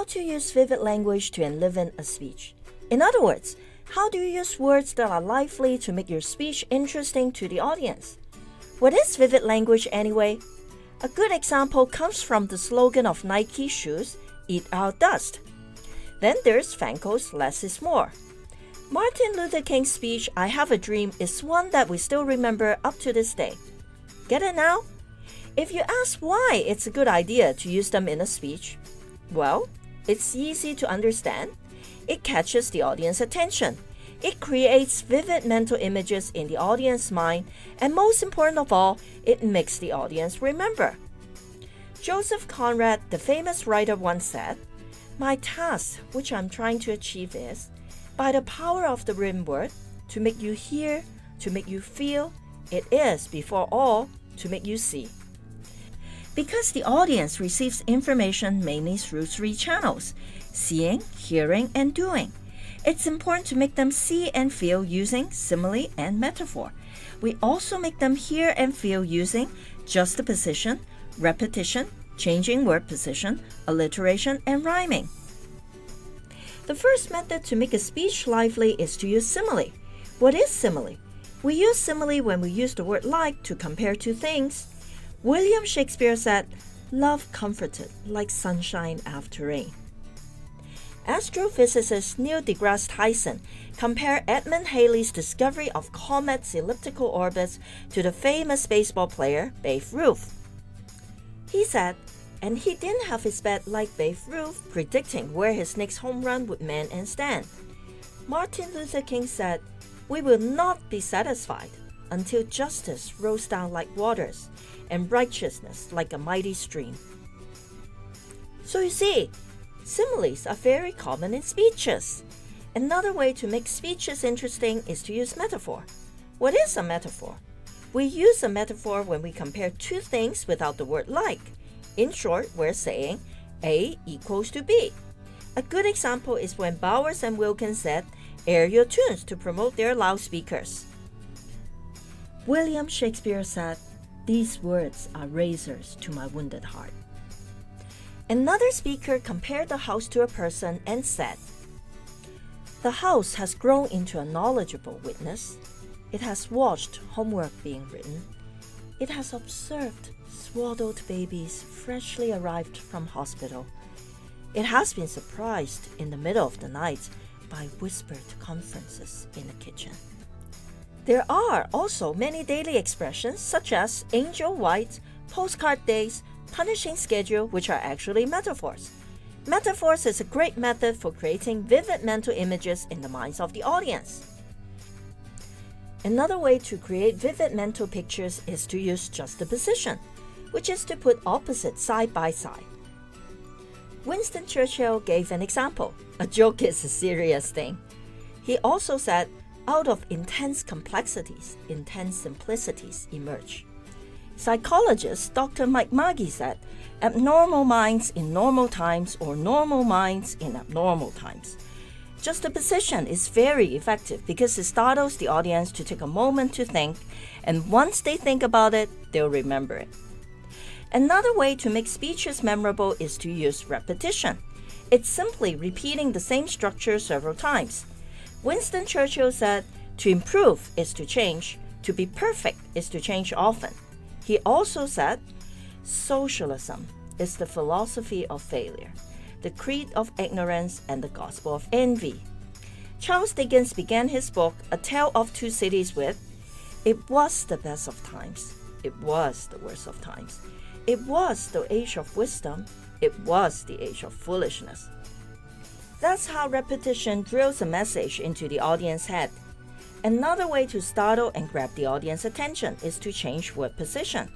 how to use vivid language to enliven a speech. In other words, how do you use words that are lively to make your speech interesting to the audience? What is vivid language anyway? A good example comes from the slogan of Nike shoes, "Eat our dust." Then there's Franco's "Less is more." Martin Luther King's speech, "I Have a Dream," is one that we still remember up to this day. Get it now? If you ask why it's a good idea to use them in a speech, well, it's easy to understand. It catches the audience's attention. It creates vivid mental images in the audience's mind, and most important of all, it makes the audience remember. Joseph Conrad, the famous writer, once said, "My task, which I'm trying to achieve, is, by the power of the written word, to make you hear, to make you feel. It is, before all, to make you see." Because the audience receives information mainly through three channels: seeing, hearing, and doing. It's important to make them see and feel using simile and metaphor. We also make them hear and feel using juxtaposition, repetition, changing word position, alliteration, and rhyming. The first method to make a speech lively is to use simile. What is simile? We use simile when we use the word like to compare two things. William Shakespeare said, "Love comforted like sunshine after rain." Astrophysicist Neil deGrasse Tyson compared Edmund Halley's discovery of comets' elliptical orbits to the famous baseball player Babe Ruth. He said, "And he didn't have his bet like Babe Ruth, predicting where his next home run would man and stand." Martin Luther King said, "We will not be satisfied until justice rolls down like waters and righteousness like a mighty stream." So you see, similes are very common in speeches. Another way to make speeches interesting is to use metaphor. What is a metaphor? We use a metaphor when we compare two things without the word like. In short, we're saying A equals to B. A good example is when Bowers and Wilkins said, "Air your tunes" to promote their loudspeakers. William Shakespeare said, "These words are razors to my wounded heart." Another speaker compared the house to a person and said, "The house has grown into a knowledgeable witness. It has watched homework being written. It has observed swaddled babies freshly arrived from hospital. It has been surprised in the middle of the night by whispered conferences in the kitchen." There are also many daily expressions such as angel white, postcard days, punishing schedule, which are actually metaphors. Metaphors is a great method for creating vivid mental images in the minds of the audience. Another way to create vivid mental pictures is to use juxtaposition, which is to put opposites side by side. Winston Churchill gave an example. A joke is a serious thing. He also said, "Out of intense complexities, intense simplicities emerge." Psychologist Dr. Mike Maggie said, "Abnormal minds in normal times or normal minds in abnormal times." Juxtaposition is very effective because it startles the audience to take a moment to think, and once they think about it, they'll remember it. Another way to make speeches memorable is to use repetition. It's simply repeating the same structure several times. Winston Churchill said, "To improve is to change. To be perfect is to change often." He also said, "Socialism is the philosophy of failure, the creed of ignorance, and the gospel of envy." Charles Dickens began his book, A Tale of Two Cities, with, "It was the best of times. It was the worst of times. It was the age of wisdom. It was the age of foolishness." That's how repetition drills a message into the audience's head. Another way to startle and grab the audience's attention is to change word position.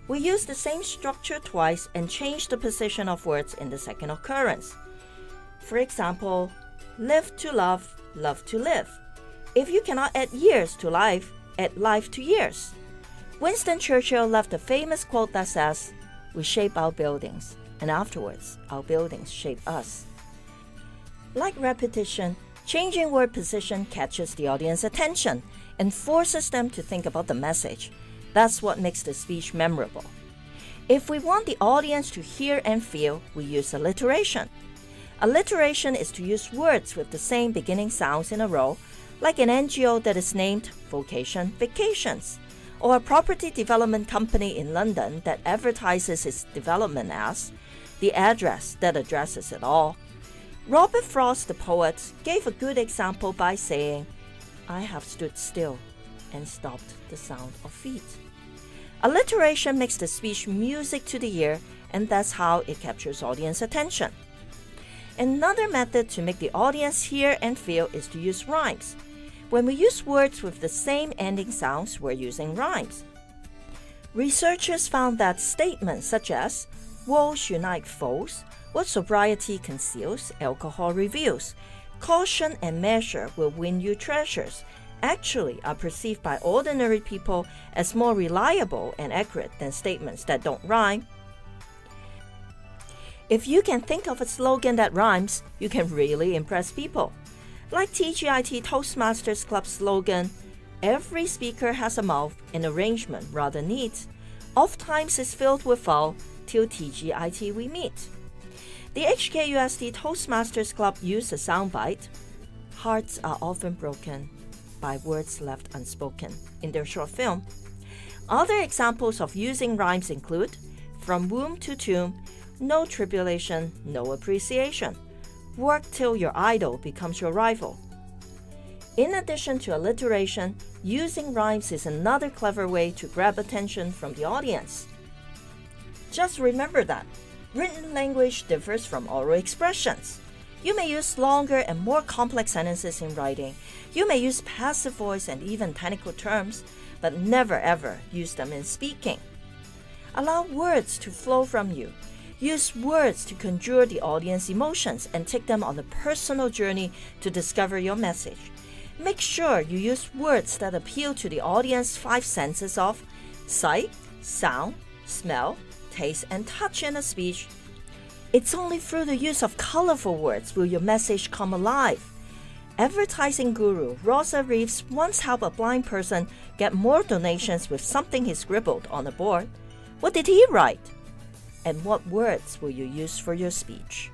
We use the same structure twice and change the position of words in the second occurrence. For example, live to love, love to live. If you cannot add years to life, add life to years. Winston Churchill left a famous quote that says, "We shape our buildings, and afterwards our buildings shape us." Like repetition, changing word position catches the audience's attention and forces them to think about the message. That's what makes the speech memorable. If we want the audience to hear and feel, we use alliteration. Alliteration is to use words with the same beginning sounds in a row, like an NGO that is named Vocation Vacations, or a property development company in London that advertises its development as the address that addresses it all. Robert Frost, the poet, gave a good example by saying, "I have stood still and stopped the sound of feet." Alliteration makes the speech music to the ear, and that's how it captures audience attention. Another method to make the audience hear and feel is to use rhymes. When we use words with the same ending sounds, we're using rhymes. Researchers found that statements such as "Walls unite foes," "What sobriety conceals, alcohol reveals," "Caution and measure will win you treasures," actually are perceived by ordinary people as more reliable and accurate than statements that don't rhyme. If you can think of a slogan that rhymes, you can really impress people. Like TGIT Toastmasters Club slogan, "Every speaker has a mouth, an arrangement rather neat. Ofttimes is filled with foul, till TGIT we meet." The HKUST Toastmasters Club used a soundbite, "Hearts are often broken by words left unspoken," in their short film. Other examples of using rhymes include "From womb to tomb, no tribulation, no appreciation. Work till your idol becomes your rival." In addition to alliteration, using rhymes is another clever way to grab attention from the audience. Just remember that written language differs from oral expressions. You may use longer and more complex sentences in writing. You may use passive voice and even technical terms, but never ever use them in speaking. Allow words to flow from you. Use words to conjure the audience emotions and take them on a personal journey to discover your message. Make sure you use words that appeal to the audience's five senses of sight, sound, smell, taste, and touch in a speech. It's only through the use of colorful words will your message come alive. Advertising guru Rosa Reeves once helped a blind person get more donations with something he scribbled on a board. What did he write? And what words will you use for your speech?